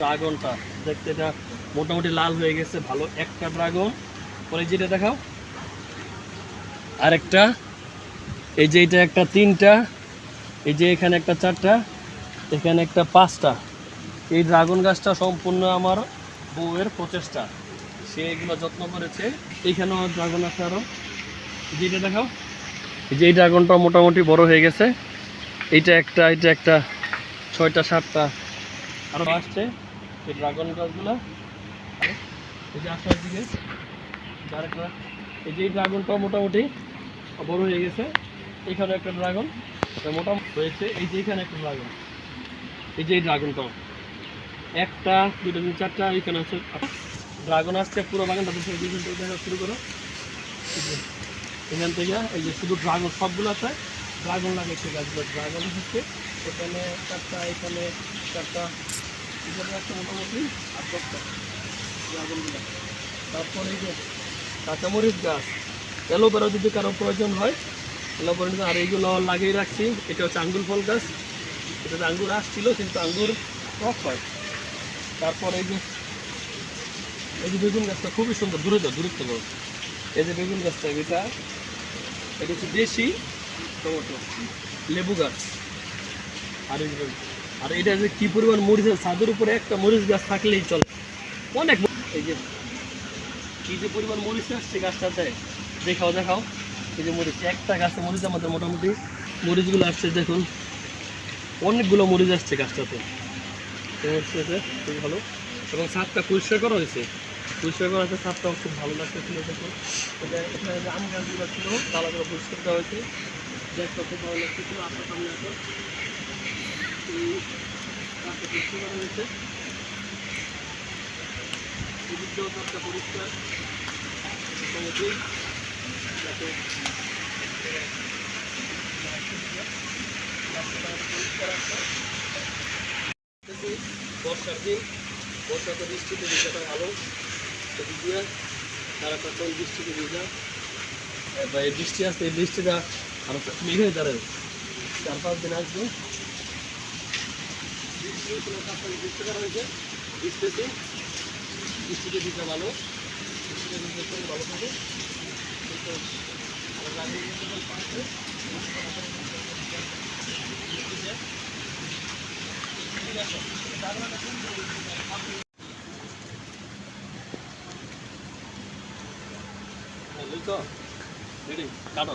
ড্রাগনটা দেখতে এটা মোটামুটি লাল হয়ে গেছে, ভালো একটা ড্রাগন। পরে যেটা দেখাও, আরেকটা, এই যে এটা একটা, তিনটা, এই যে এখানে একটা, চারটা, এখানে একটা, পাঁচটা। এই ড্রাগন গাছটা সম্পূর্ণ আমার বউয়ের প্রচেষ্টা, সে এগুলো যত্ন করেছে। এইখানেও ড্রাগন আছে আরও, যেটা দেখাও, এই যে এই ড্রাগনটা মোটামুটি বড় হয়ে গেছে। এইটা একটা, এটা একটা, 6টা 7টা আরও আসছে এই ড্রাগন গাছগুলো। এই যে আসার দিকে আরেকটা, এই যে এই ড্রাগনটা মোটামুটি বড় হয়ে গেছে। এখানে একটা ড্রাগন মোটামুটি হয়েছে। এই যে এখানে একটা ড্রাগন, এই যে এই ড্রাগনটা একটা, দুটো, তিন, চারটা, এখানে আছে ড্রাগন আসছে। পুরো বাগানটা দেখা শুরু করো, এখান থেকে এই যে শুধু ড্রাগন সবগুলো আছে, ড্রাগন লাগাইছে গাছগুলো। ড্রাগন হচ্ছে এখানে চারটা, এখানে চারটা, এখানে একটা মোটামুটি 8-10টা ড্রাগনগুলো। তারপরে এই যে কাঁচামরিচ গাছ, অ্যালোভেরা যদি কারো প্রয়োজন হয় অ্যালোভেরা। আর এইগুলো লাগিয়ে রাখছি। এটা হচ্ছে আঙ্গুর ফল গাছ, এটাতে আঙ্গুর আসছিল কিন্তু আঙ্গুর টক হয়। তারপরে এই যে বেগুন গাছটা খুবই সুন্দর, দূরত্ব করো। এই যে বেগুন গাছটা, এটা হচ্ছে দেশি টমেটো লেবু গাছ। আর এটা যে কি পরিমাণ মরিচের, ছাদের উপরে একটা মরিচ গাছ থাকলেই চলে, অনেক। এই যে কি যে পরিমাণ মরিচ আসছে গাছটাতে, দেখাও। এই যে মরিচ, একটা গাছে মরিচ আমাদের মোটামুটি মরিচগুলো আসছে দেখুন, অনেকগুলো মরিচ আসছে গাছটাতে। খুব ভালো। এবং ছাদটা পরিষ্কার করা হয়েছে, ছাদটাও খুব ভালো লাগতেছিল। দেখুন এখানে যে আম গাছগুলো ছিল তালাগুলো পরিষ্কার করা হয়েছে, দেখতে খুব ভালো লাগতেছিল। আপনার সামনে এখন এই গাছটা পরিষ্কার করা হয়েছে, এদিকটাও ছাদটা পরিষ্কার মোটামুটি। যাতে পরিষ্কার আছে। বর্ষার দিন, বর্ষাতে বৃষ্টিতে ভিজাটা ভালো। সেদিক দিয়ে সারাটা কোন বৃষ্টিতে ভিজা বা এই বৃষ্টি আসতে, এই বৃষ্টিটা আরো মেঘ হয়ে দাঁড়াবে। 4-5 দিন আসবে বৃষ্টি করা হয়েছে, বৃষ্টিতে ভিজা ভালো, বৃষ্টিতে ভিজা ভালো থাকে। কাটো